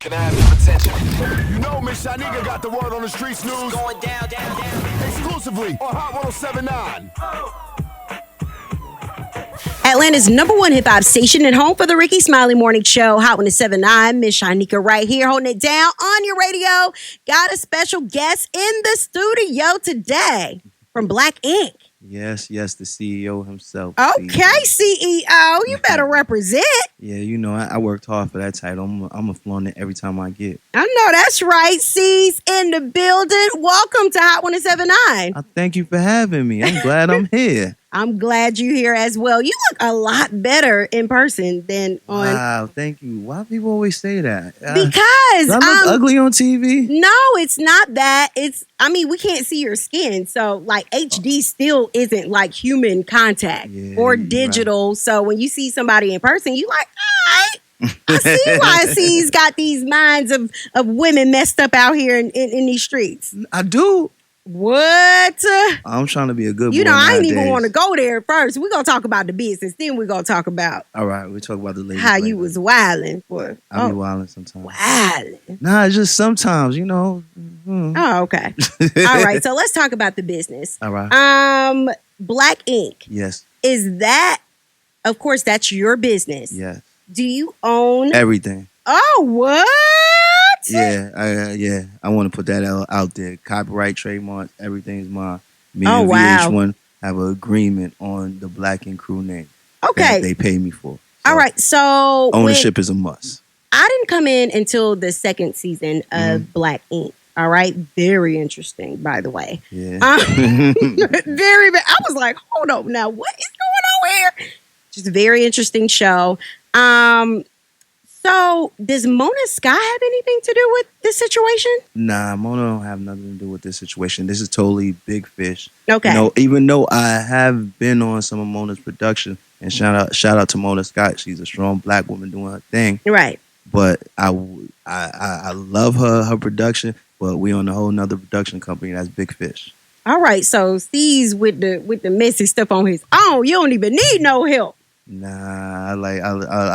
Can I have your attention? You know Miss Shanika got the word on the streets news. It's going down. Exclusively on Hot 1079. Atlanta's #1 hip-hop station and home for the Ricky Smiley Morning Show. Hot 1079, Miss Shanika right here holding it down on your radio. Got a special guest in the studio today from Black Ink. Yes, the CEO himself. Okay, CEO, you better represent. Yeah, you know, I worked hard for that title. I'm a flaunt it every time I get. I know that's right. C's in the building. Welcome to Hot 1079. I thank you for having me. I'm glad I'm here. I'm glad you're here as well. You look a lot better in person than on. Wow, thank you. Why people always say that? Because do I look ugly on TV? No, it's not that. We can't see your skin. So like HD still isn't like human contact or digital. Right. So when you see somebody in person, you like, all right. I see why C's got these minds of women messed up out here in these streets. I do. What? I'm trying to be a good boy. I ain't even want to go there first. We're going to talk about the business. Then we're going to talk about. All right. We'll talk about the ladies. How you was wilding for. I be wilding sometimes. Wilding. Nah, it's just sometimes, you know. Oh, okay. All right. So let's talk about the business. All right. Black Ink. Yes. Is that, of course, that's your business. Yes. Do you own. Everything. Oh, what? Yeah, I want to put that out there. Copyright, trademark, everything's mine. Me and VH1 have an agreement on the Black Ink Crew name. Okay. That they pay me for. All right, so ownership is a must. I didn't come in until the second season of Black Ink. All right, very interesting, by the way. Yeah. Very. I was like, hold up, now what is going on here? Just a very interesting show. So, does Mona Sky have anything to do with this situation? Nah, Mona don't have nothing to do with this situation. This is totally Big Fish. Okay. You know, even though I have been on some of Mona's production, and shout out to Mona Scott. She's a strong Black woman doing her thing. Right. But I love her production, but we on a whole nother production company that's Big Fish. All right. So, Steve's with the messy stuff on his own. You don't even need no help. Nah, I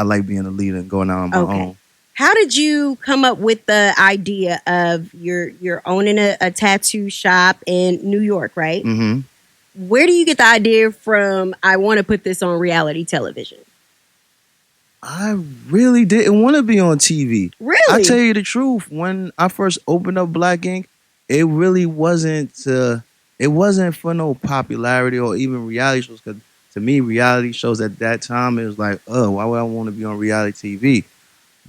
like being a leader and going out on my own. How did you come up with the idea of you're owning a tattoo shop in New York, right? Mm-hmm. Where do you get the idea from? I want to put this on reality television. I really didn't want to be on TV. Really? I tell you the truth. When I first opened up Black Ink, it really wasn't. It wasn't for no popularity or even reality shows. Because to me, reality shows at that time, it was like, oh, why would I want to be on reality TV?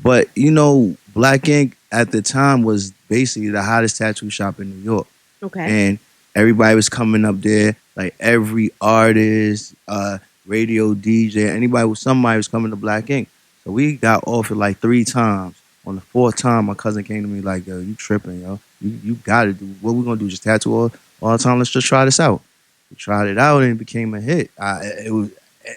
But, you know, Black Ink at the time was basically the hottest tattoo shop in New York. Okay. And everybody was coming up there, like every artist, radio DJ, somebody was coming to Black Ink. So we got offered like 3 times. On the 4th time, my cousin came to me like, yo, you tripping, yo. You got to do, what we going to do, just tattoo all the time? Let's just try this out. We tried it out and it became a hit.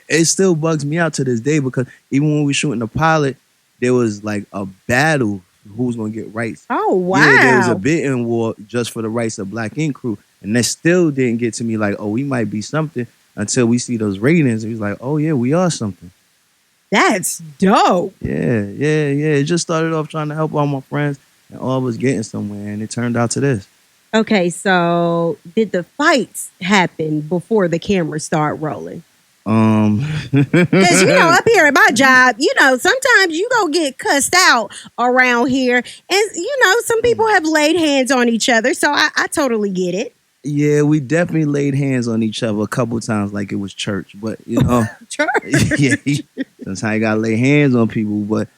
It still bugs me out to this day because even when we shooting the pilot, there was like a battle who's gonna get rights. Oh wow! Yeah, there was a bidding war just for the rights of Black Ink Crew, and that still didn't get to me. Like, oh, we might be something until we see those ratings. And he's like, oh yeah, we are something. That's dope. Yeah. It just started off trying to help all my friends, and all of us getting somewhere, and it turned out to this. Okay, so did the fights happen before the cameras start rolling? Because up here at my job, sometimes you go get cussed out around here, and some people have laid hands on each other, so I totally get it. Yeah, we definitely laid hands on each other a couple times, like it was church. But church. Yeah, sometimes you gotta lay hands on people, but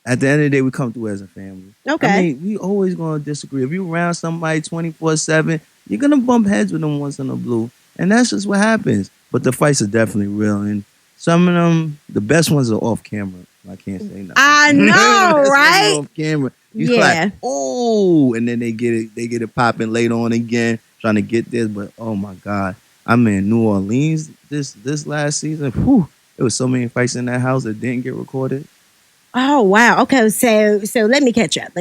at the end of the day, we come through as a family. Okay. I mean, we always going to disagree. If you're around somebody 24/7, you're going to bump heads with them once in a blue. And that's just what happens. But the fights are definitely real. And some of them, the best ones are off camera. I can't say nothing. I know, right? Off camera. You're like, oh, and then they get it popping later on again, trying to get this. But oh my God, I'm in New Orleans this last season. Whew, there was so many fights in that house that didn't get recorded. Oh wow. Okay, so let me catch up.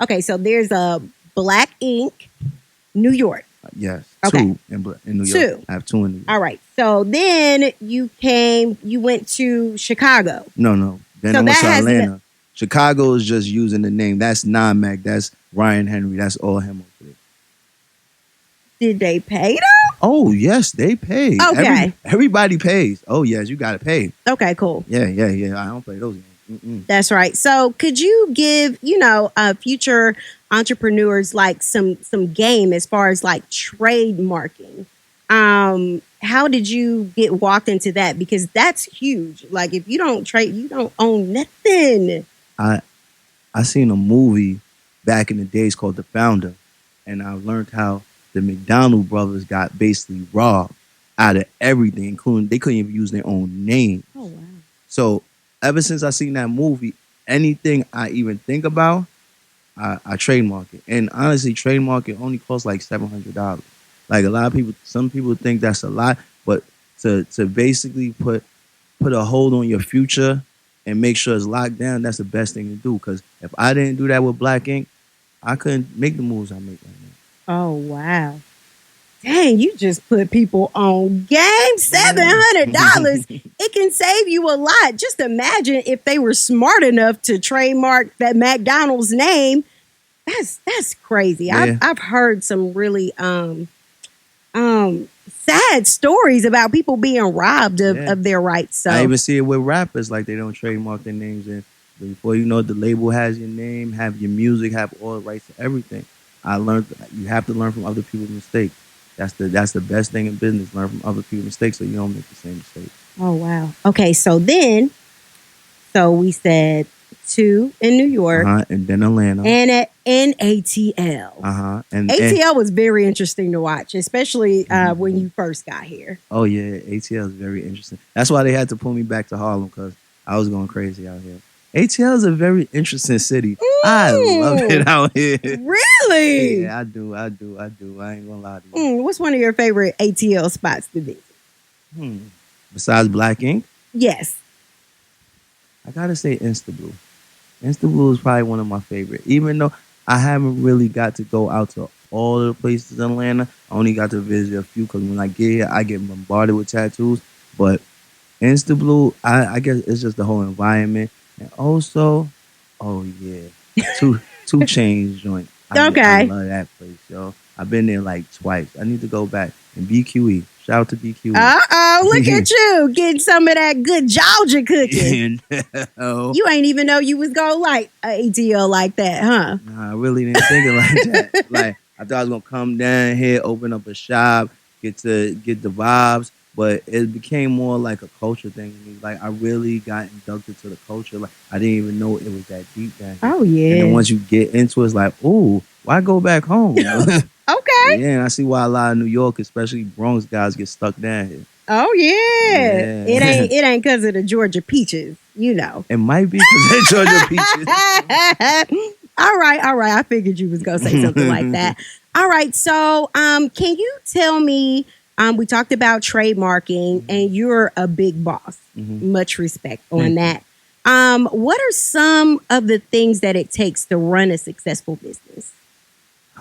Okay, so there's a Black Ink, New York. Yes. Okay. 2 in New York. 2. I have 2 in New York. All right. So then you went to Chicago. No. Then So I went that to has Atlanta. Chicago is just using the name. That's non-Mac. That's Ryan Henry. That's all him over there. Did they pay them? Oh yes, they pay. Okay. Everybody pays. Oh yes, you gotta pay. Okay, cool. Yeah. I don't play those games. That's right. So could you give, future entrepreneurs like some game as far as like trademarking? How did you get walked into that? Because that's huge. Like if you don't trade, you don't own nothing. I seen a movie back in the days called The Founder, and I learned how the McDonald brothers got basically robbed out of everything, including they couldn't even use their own name. Oh wow. So ever since I seen that movie, anything I even think about, I trademark it. And honestly, trademark it only costs like $700. Like a lot of people, some people think that's a lot, but to basically put a hold on your future and make sure it's locked down, that's the best thing to do. Because if I didn't do that with Black Ink, I couldn't make the moves I make right now. Oh wow. Dang, you just put people on game. $700. It can save you a lot. Just imagine if they were smart enough to trademark that McDonald's name. That's crazy. Yeah. I've heard some really sad stories about people being robbed of their rights. So I even see it with rappers, like they don't trademark their names, and before you know it, the label has your name, have your music, have all the rights to everything. I learned that you have to learn from other people's mistakes. That's the best thing in business. Learn from other people's mistakes so you don't make the same mistake. Oh wow. Okay, so we said 2 in New York, And then Atlanta, and at ATL. And ATL was very interesting to watch, especially when you first got here. oh yeah, ATL is very interesting. That's why they had to pull me back to Harlem because I was going crazy out here. ATL is a very interesting city. I love it out here. Really? Yeah, I do. I ain't gonna lie to you. What's one of your favorite ATL spots to visit? Besides Black Ink, Yes. I gotta say Instablue. Instablue is probably one of my favorite. Even though I haven't really got to go out to all of the places in Atlanta, I only got to visit a few because when I get here, I get bombarded with tattoos. But Instablue, I guess it's just the whole environment. And also, oh yeah, two Chainz joint. I love that place, yo. I've been there like twice. I need to go back. And BQE. Shout out to BQE. Look at you getting some of that good Georgia cooking. You ain't even know you was gonna like a ATL like that, huh? Nah, I really didn't think it like that. Like I thought I was gonna come down here, open up a shop, get the vibes, but it became more like a culture thing to me. Like I really got inducted to the culture. Like I didn't even know it was that deep down here. Oh yeah. And then once you get into it, it's like, ooh, why go back home? Okay. Yeah, and I see why a lot of New York, especially Bronx guys, get stuck down here. Oh yeah. It ain't because of the Georgia peaches, you know. It might be because of Georgia peaches. All right. I figured you was gonna say something like that. All right. So, can you tell me? We talked about trademarking, and you're a big boss. Much respect on that. What are some of the things that it takes to run a successful business?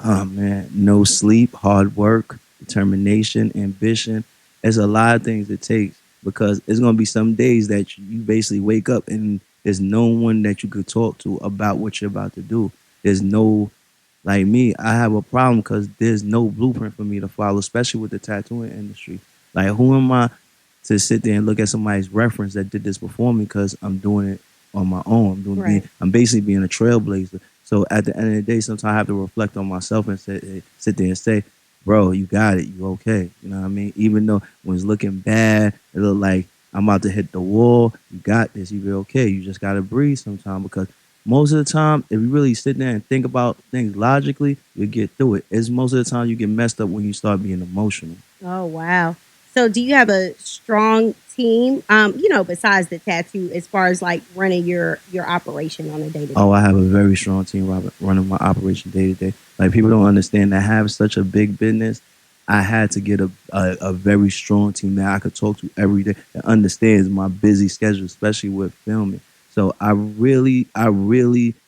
Oh man, no sleep, hard work, determination, ambition. There's a lot of things it takes because it's gonna be some days that you basically wake up and there's no one that you could talk to about what you're about to do. There's no, like me, I have a problem because there's no blueprint for me to follow, especially with the tattooing industry. Like, who am I to sit there and look at somebody's reference that did this before me? Because I'm doing it on my own. I'm basically being a trailblazer. So at the end of the day, sometimes I have to reflect on myself and sit there and say, bro, you got it. You okay. You know what I mean? Even though when it's looking bad, it look like I'm about to hit the wall. You got this. You be okay. You just got to breathe sometimes because most of the time, if you really sit there and think about things logically, you get through it. It's most of the time you get messed up when you start being emotional. Oh, wow. So do you have a strong team, besides the tattoo, as far as like running your operation on a day-to-day? Oh, I have a very strong team, Robert, running my operation day-to-day. Like, people don't understand that I have such a big business. I had to get a very strong team that I could talk to every day that understands my busy schedule, especially with filming. So I really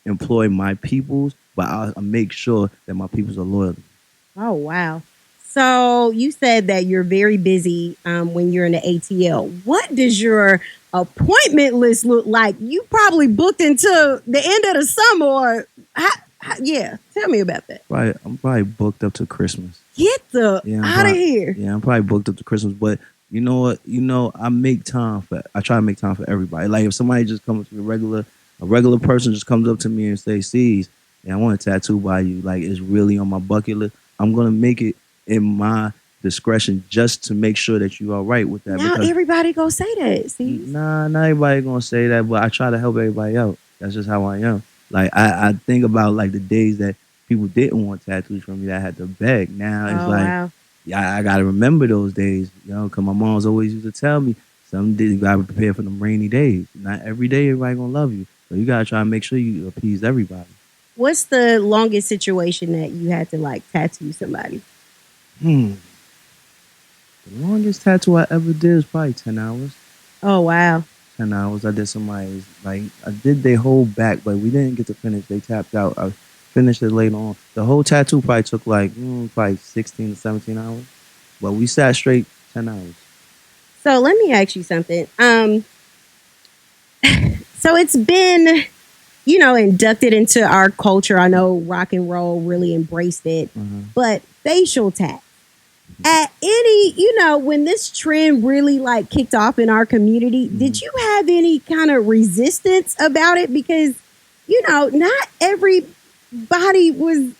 employ my peoples, but I make sure that my peoples are loyal. Oh, wow. So you said that you're very busy when you're in the ATL. What does your appointment list look like? You probably booked into the end of the summer. Or yeah, tell me about that. Right, I'm probably booked up to Christmas. Get the out of here. Yeah, I'm probably booked up to Christmas. But you know what? I try to make time for everybody. Like if somebody just comes to a regular person just comes up to me and say, "Cease, yeah, I want a tattoo by you. Like it's really on my bucket list." I'm gonna make it in my discretion just to make sure that you all right with that. Now everybody gonna say that. See? Nah, not everybody gonna say that, but I try to help everybody out. That's just how I am. Like I think about like the days that people didn't want tattoos from me that I had to beg. Now it's wow. yeah, I gotta remember those days, because my mom's always used to tell me some days you gotta prepare for them rainy days. Not every day everybody gonna love you. So you gotta try to make sure you appease everybody. What's the longest situation that you had to like tattoo somebody? The longest tattoo I ever did was probably 10 hours. Oh, wow. 10 hours. I did somebody's, like, I did their whole back, but we didn't get to finish. They tapped out. I finished it later on. The whole tattoo probably took probably 16 to 17 hours. But we sat straight 10 hours. So let me ask you something. So it's been, inducted into our culture. I know rock and roll really embraced it, but facial tat. At any, when this trend really like kicked off in our community, did you have any kind of resistance about it? Because, not everybody was,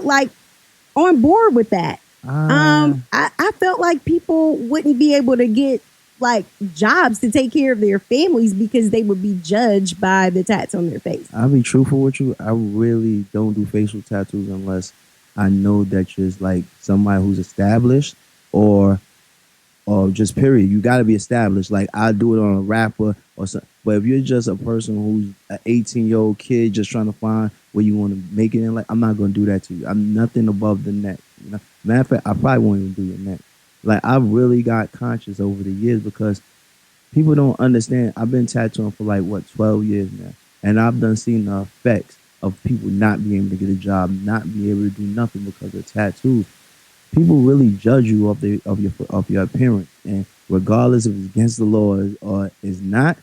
like on board with that. I felt like people wouldn't be able to get like jobs to take care of their families because they would be judged by the tats on their face. I'll be truthful with you. I really don't do facial tattoos unless I know that you're like somebody who's established or just period. You got to be established. Like I do it on a rapper or something. But if you're just a person who's an 18-year-old kid just trying to find where you want to make it in, like I'm not going to do that to you. I'm nothing above the neck. Matter of fact, I probably won't even do your neck. Like I really got conscious over the years because people don't understand. I've been tattooing for 12 years now, and I've done seen the effects of people not being able to get a job, not being able to do nothing because of tattoos. People really judge you of your appearance, and regardless if it's against the law or is not,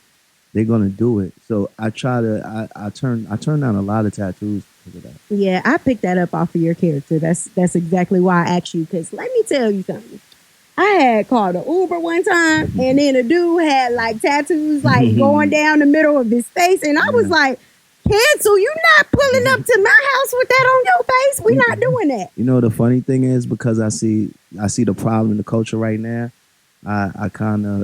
they're gonna do it. So I turn down a lot of tattoos because of that. Yeah, I picked that up off of your character. That's exactly why I asked you. Because let me tell you something. I had called an Uber one time, and then a dude had like tattoos like going down the middle of his face, and I was like, "Cancel! You're not pulling up to my house with that on your face. We're not doing that." The funny thing is because I see the problem in the culture right now. I kind of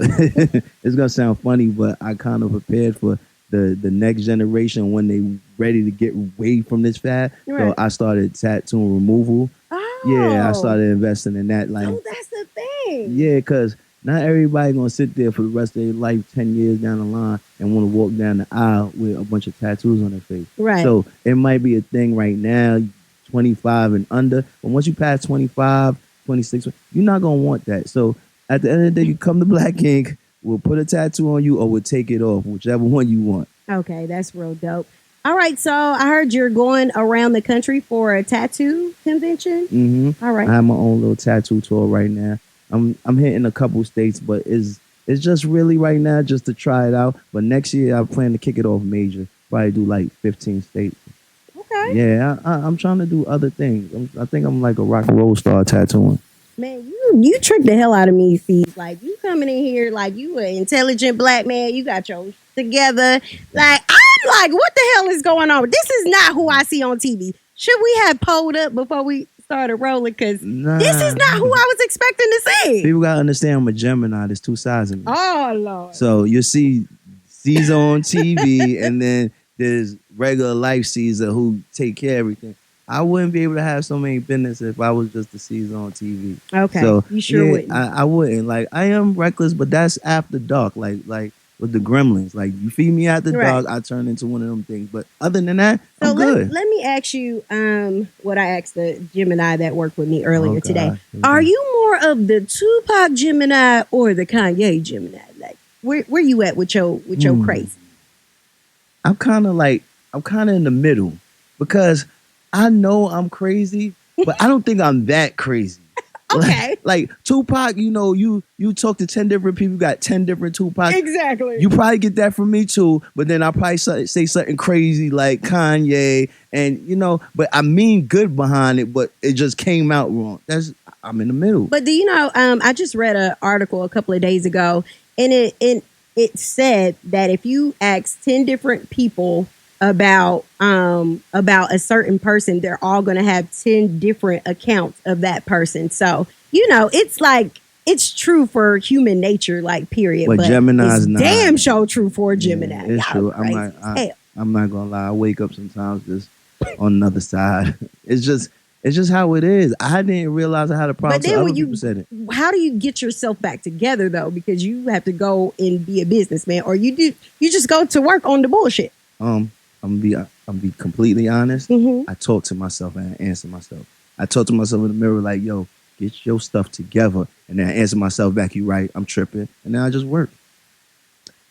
it's gonna sound funny, but I kind of prepared for the next generation when they ready to get away from this fad. Right. So I started tattoo removal. Oh. Yeah, I started investing in that. Like, oh, that's the thing. Yeah, because not everybody gonna sit there for the rest of their life, 10 years down the line, and want to walk down the aisle with a bunch of tattoos on their face. Right. So it might be a thing right now, 25 and under, but once you pass 25, 26, you're not gonna want that. So at the end of the day, you come to Black Ink, we'll put a tattoo on you or we'll take it off, whichever one you want. Okay, that's real dope. All right, so I heard you're going around the country for a tattoo convention. Mm-hmm. All right. I have my own little tattoo tour right now. I'm hitting a couple states, but it's just really right now just to try it out. But next year I plan to kick it off major. Probably do like 15 states. Okay. Yeah, I'm trying to do other things. I think I'm like a rock and roll star tattooing. Man, you tricked the hell out of me, Steve. Like, you coming in here like you an intelligent Black man. You got your together. Like, I'm like, what the hell is going on? This is not who I see on TV. Should we have pulled up before we started rolling? Because this is not who I was expecting to see. People got to understand I'm a Gemini. There's two sides of me. Oh, Lord. So you see Caesar on TV, and then there's regular life Caesar who take care of everything. I wouldn't be able to have so many business if I was just the Caesar on TV. Okay, so you sure wouldn't. I wouldn't. Like, I am reckless, but that's after dark. Like with the Gremlins. Like, you feed me after dark, I turn into one of them things. But other than that, I'm good. Let me ask you what I asked the Gemini that worked with me earlier today. Are you more of the Tupac Gemini or the Kanye Gemini? Like, where you at with your crazy? I'm kind of in the middle because I know I'm crazy, but I don't think I'm that crazy. Okay. Like Tupac, you talk to 10 different people, you got 10 different Tupac. Exactly. You probably get that from me too, but then I probably say something crazy like Kanye, and but I mean good behind it, but it just came out wrong. I'm in the middle. But do you know? I just read an article a couple of days ago, and it said that if you ask 10 different people about a certain person, they're all going to have 10 different accounts of that person. So it's like it's true for human nature, like period. But Gemini's it's not. damn sure true for Gemini. Yeah, it's Y'all true. crazy. I'm not gonna lie. I wake up sometimes just on another side. It's just how it is. I didn't realize I had a problem. But then when people said it. How do you get yourself back together though? Because you have to go and be a businessman, or you just go to work on the bullshit. I'm gonna be completely honest. Mm-hmm. I talk to myself and I answer myself. I talk to myself in the mirror like, yo, get your stuff together. And then I answer myself back, you right, I'm tripping. And then I just work.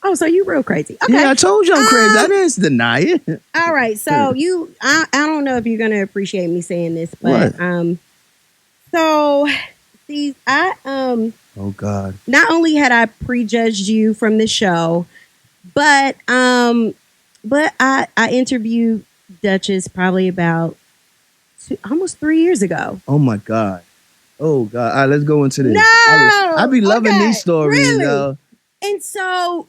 Oh, so you real crazy. Okay. Yeah, I told you I'm crazy. I didn't deny it. All right. So I don't know if you're gonna appreciate me saying this, but so see, oh God. Not only had I prejudged you from the show, but I interviewed Dutchess probably about almost 3 years ago. Oh my God. Oh God. All right, let's go into this. No, I be loving these stories, really? though. And so,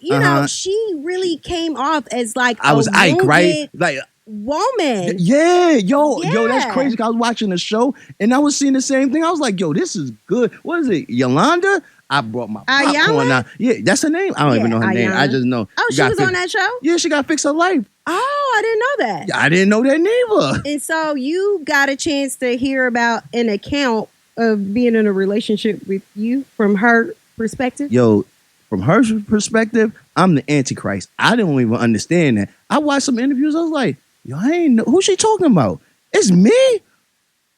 she really came off as like I was Ike, right? Like woman. Yeah, yo, that's crazy. I was watching the show and I was seeing the same thing. I was like, yo, this is good. What is it? Yolanda? I brought my popcorn out. Yeah, that's her name. I don't even know her name. I just know. Oh, she was on that show? Yeah, she got to fix her life. Oh, I didn't know that. I didn't know that neither. And so you got a chance to hear about an account of being in a relationship with you from her perspective? Yo, from her perspective, I'm the Antichrist. I don't even understand that. I watched some interviews. I was like, yo, I ain't know. Who's she talking about? It's me?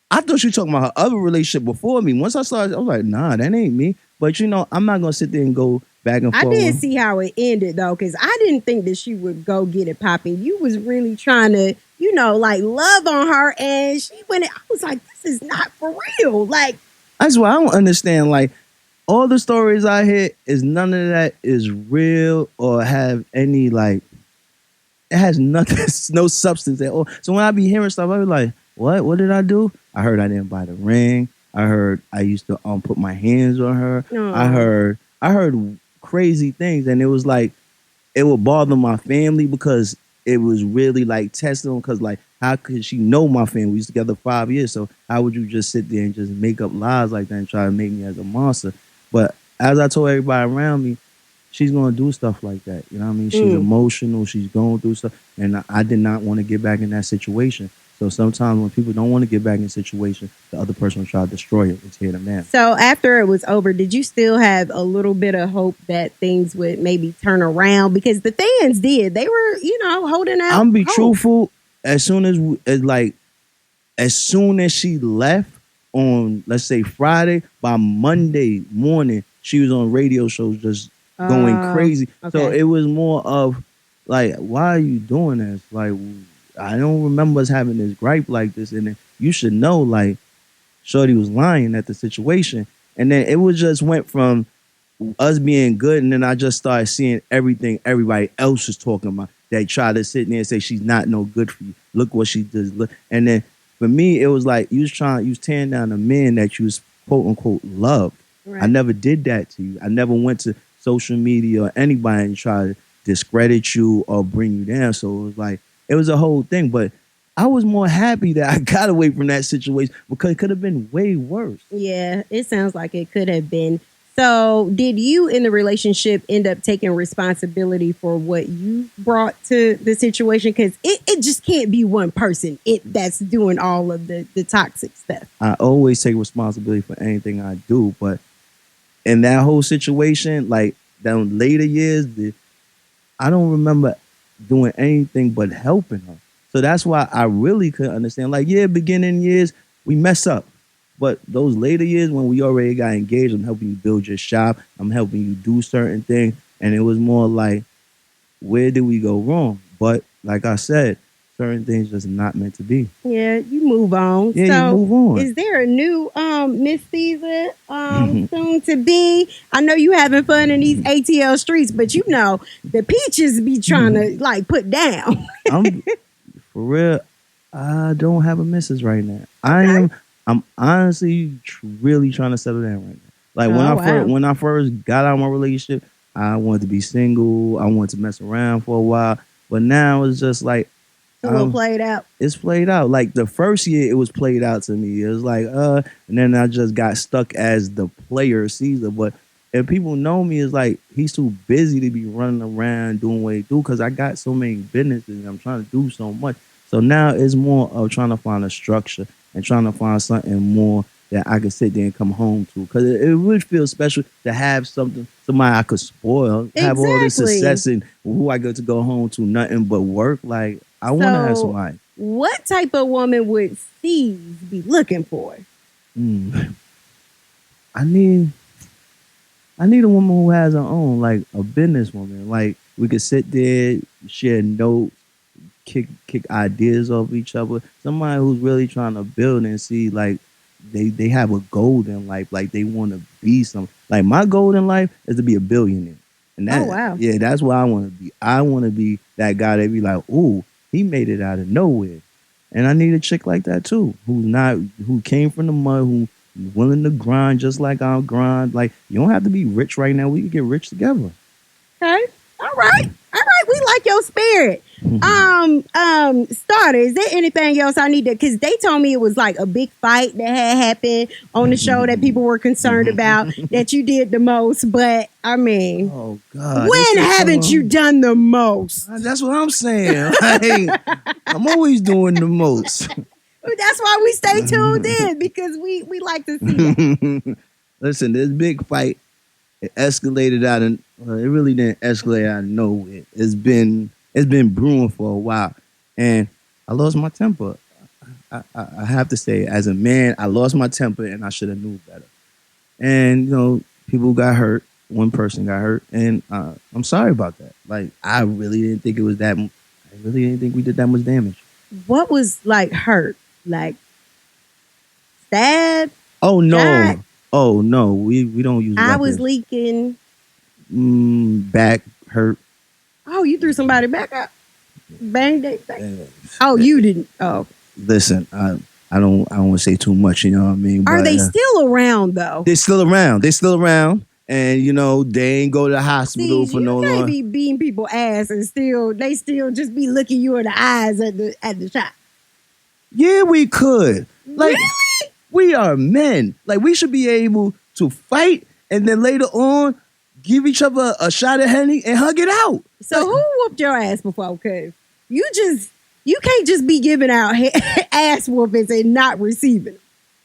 I thought she was talking about her other relationship before me. Once I saw it, I was like, nah, that ain't me. But, I'm not going to sit there and go back and forth. I did see how it ended, though, because I didn't think that she would go get it popping. You was really trying to, like love on her. And she went, I was like, this is not for real. Like, that's why I don't understand. Like, all the stories I hear is none of that is real or have any, like, it has nothing, no substance at all. So when I be hearing stuff, I be like, what? What did I do? I heard I didn't buy the ring. I heard I used to put my hands on her. Aww. I heard crazy things, and it was like it would bother my family because it was really like testing them. Because like, how could she know my family? We was together 5 years, so how would you just sit there and just make up lies like that and try to make me as a monster? But as I told everybody around me, she's gonna do stuff like that. You know what I mean? She's emotional. She's going through stuff, and I did not want to get back in that situation. So sometimes when people don't want to get back in a situation, the other person will try to destroy it and tear them down. So after it was over, did you still have a little bit of hope that things would maybe turn around? Because the fans did. They were, holding out. I'm gonna be hope. truthful. As soon as she left on, let's say Friday, by Monday morning, she was on radio shows just going crazy. Okay. So it was more of like, why are you doing this? Like, I don't remember us having this gripe like this. And then you should know, like, Shorty was lying at the situation. And then it was just went from us being good, and then I just started seeing everything everybody else was talking about. They try to sit there and say she's not no good for you. Look what she does. Look. And then for me, it was like you was tearing down a man that you was quote unquote loved. Right. I never did that to you. I never went to social media or anybody and tried to discredit you or bring you down. So it was like, it was a whole thing. But I was more happy that I got away from that situation because it could have been way worse. Yeah, it sounds like it could have been. So did you in the relationship end up taking responsibility for what you brought to the situation? Because it just can't be one person that's doing all of the toxic stuff. I always take responsibility for anything I do. But in that whole situation, like down later years, I don't remember doing anything but helping her. So that's why I really couldn't understand. Like, yeah, beginning years, we mess up. But those later years when we already got engaged, I'm helping you build your shop. I'm helping you do certain things. And it was more like, where did we go wrong? But like I said, certain things just not meant to be. Yeah, you move on. Yeah, so you move on. Is there a new Miss Caesar soon to be? I know you having fun in these ATL streets, but you know the peaches be trying to like put down. I'm for real. I don't have a missus right now. I'm honestly really trying to settle down right now. Like when I first got out of my relationship, I wanted to be single. I wanted to mess around for a while, but now it's just like a little played out. It's played out. Like the first year, it was played out to me. It was like and then I just got stuck as the player Caesar. But if people know me, it's like he's too busy to be running around doing what he do because I got so many businesses and I'm trying to do so much. So now it's more of trying to find a structure and trying to find something more that I could sit there and come home to. Because it would feel special to have somebody I could spoil, have all this success and who I get to go home to, nothing but work. Like, I want to have somebody. What type of woman would Steve be looking for? I need a woman who has her own, like a businesswoman. Like, we could sit there, share notes, kick ideas off each other. Somebody who's really trying to build and see, like, they have a goal in life. Like, they want to be something. Like, my goal in life is to be a billionaire. And that, yeah, that's what I want to be. I want to be that guy that be like, ooh, he made it out of nowhere. And I need a chick like that too, who came from the mud, who willing to grind just like I'll grind. Like, you don't have to be rich right now. We can get rich together. Okay. All right. We like your spirit. Starter, is there anything else I need to, because they told me it was like a big fight that had happened on the show that people were concerned about, that you did the most, but I mean, oh God, when haven't you done the most? That's what I'm saying. Like, I'm always doing the most. That's why we stay tuned in, because we like to see that. Listen, this big fight, it escalated out of, it really didn't escalate out of nowhere. It's been brewing for a while, and I lost my temper. I have to say, as a man, I lost my temper, and I should have knew better. And you know, people got hurt. One person got hurt, and I'm sorry about that. Like, I really didn't think it was that. I really didn't think we did that much damage. What was like hurt? Like stabbed? Oh no! Shot? Oh no! We don't use. I was leaking. Back hurt. Oh, you threw somebody back up? Bang day back. Oh, you didn't. Oh, listen, I don't want to say too much. You know what I mean? Are they still around though? They're still around. And you know, they ain't go to the hospital for no long. You can't be beating people ass and they still just be looking you in the eyes at the shop. Yeah, we could. Like, really? We are men. Like, we should be able to fight and then later on give each other a shot of Henny and hug it out. So who whooped your ass before? Because you can't just be giving out ass whoopings and not receiving them.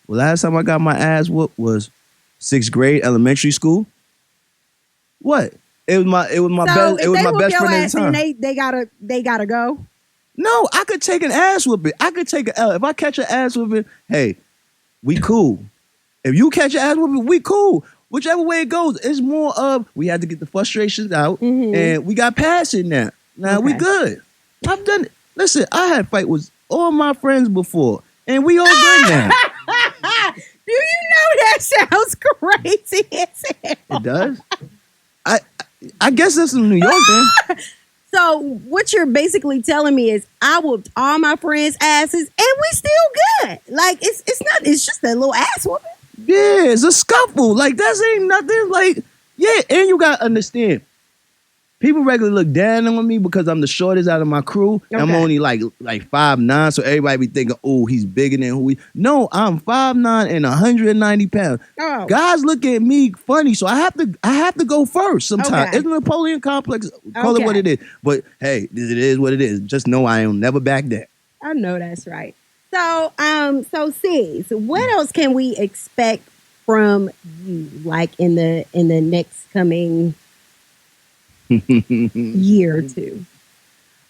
Well, last time I got my ass whooped was 6th grade elementary school. What? It was my best friend at the time. They gotta go. No, I could take an ass whooping. I could take an L. If I catch an ass whooping, hey, we cool. If you catch an ass whooping, we cool. Whichever way it goes, it's more of we had to get the frustrations out, and we got past it now. Now we good. I've done it. Listen, I had fight with all my friends before, and we all good now. Do you know that sounds crazy as hell? It does. I guess that's in New York then. So what you're basically telling me is I whooped all my friends' asses and we still good. Like it's just a little ass whooping. Yeah, it's a scuffle. Like, that ain't nothing. Like, yeah, and you gotta understand. People regularly look down on me because I'm the shortest out of my crew. Okay. I'm only like 5'9", so everybody be thinking, oh, he's bigger than who he. No, I'm 5'9" and 190 pounds. Oh. Guys look at me funny, so I have to go first sometimes. Okay. It's a Napoleon complex. Call it what it is. But hey, it is what it is. Just know I am never back there. I know that's right. So sis, what else can we expect from you, like in the next coming year or two?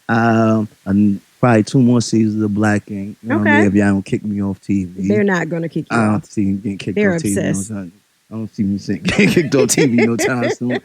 Probably 2 more seasons of Black Ink. You know what I mean? If y'all don't kick me off TV. They're not going to kick you off. I don't see me getting kicked off obsessed. TV. I don't see me getting kicked off TV no time soon.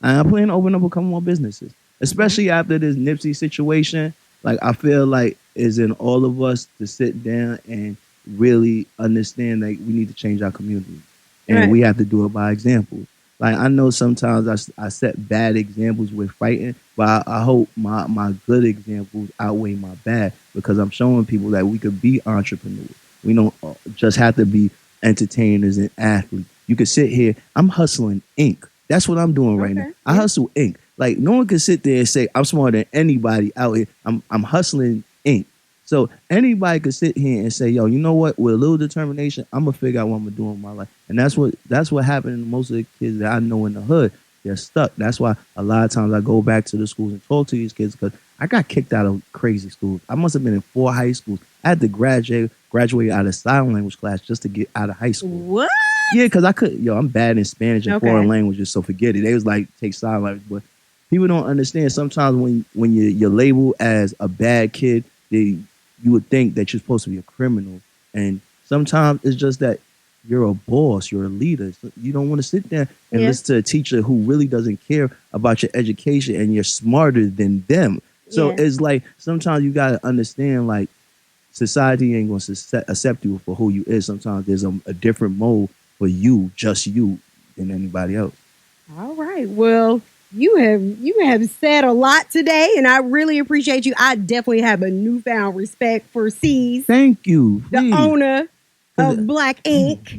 I plan to open up a couple more businesses, especially after this Nipsey situation. Like I feel like it's in all of us to sit down and really understand that we need to change our community, and Right. we have to do it by example. Like I know sometimes I set bad examples with fighting, but I hope my good examples outweigh my bad because I'm showing people that we could be entrepreneurs. We don't just have to be entertainers and athletes. You could sit here. I'm hustling ink. That's what I'm doing right now. Okay, I yeah. hustle ink. Like no one can sit there and say I'm smarter than anybody out here. I'm hustling ink. So anybody could sit here and say, yo, you know what? With a little determination, I'm gonna figure out what I'm gonna do in my life. And that's what happened to most of the kids that I know in the hood. They're stuck. That's why a lot of times I go back to the schools and talk to these kids because I got kicked out of crazy schools. I must have been in 4 high schools. I had to graduate out of sign language class just to get out of high school. What? Yeah, because I could, I'm bad in Spanish and Okay. foreign languages, so forget it. They was like, take sign language. But people don't understand. Sometimes when you're labeled as a bad kid, you would think that you're supposed to be a criminal. And sometimes it's just that you're a boss, you're a leader. So you don't want to sit there and Yeah. listen to a teacher who really doesn't care about your education and you're smarter than them. So Yeah. it's like sometimes you got to understand like society ain't going to accept you for who you is. Sometimes there's a different mode for you, just you, than anybody else. All right. Well, you have said a lot today, and I really appreciate you. I definitely have a newfound respect for Cease, Thank you. the Please. owner of Black Ink.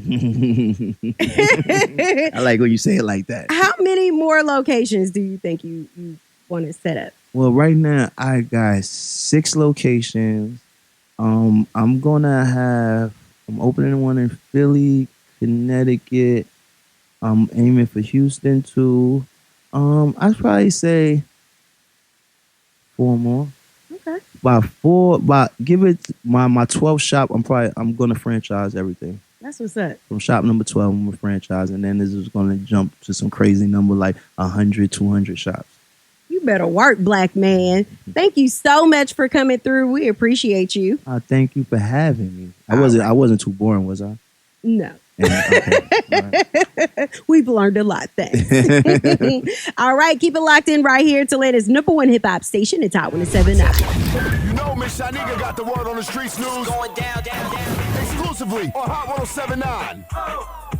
I like when you say it like that. How many more locations do you think you want to set up? Well, right now I got 6 locations. I'm opening one in Philly, Connecticut. I'm aiming for Houston too. I'd probably say 4 more. Okay. Give it my 12th shop. I'm gonna franchise everything. That's what's up. From shop number 12, I'm gonna franchise, and then this is gonna jump to some crazy number like 100, 200 shops. You better work, Black man. Thank you so much for coming through. We appreciate you. Thank you for having me. I All wasn't too boring, was I? No. Yeah, okay. All right. We've learned a lot. Thanks. All right. Keep it locked in right here to latest #1 hip hop station. It's Hot 107.9. You know Miss Shaniga got the word on the streets news. Going down, down, down. Exclusively on Hot 107.9.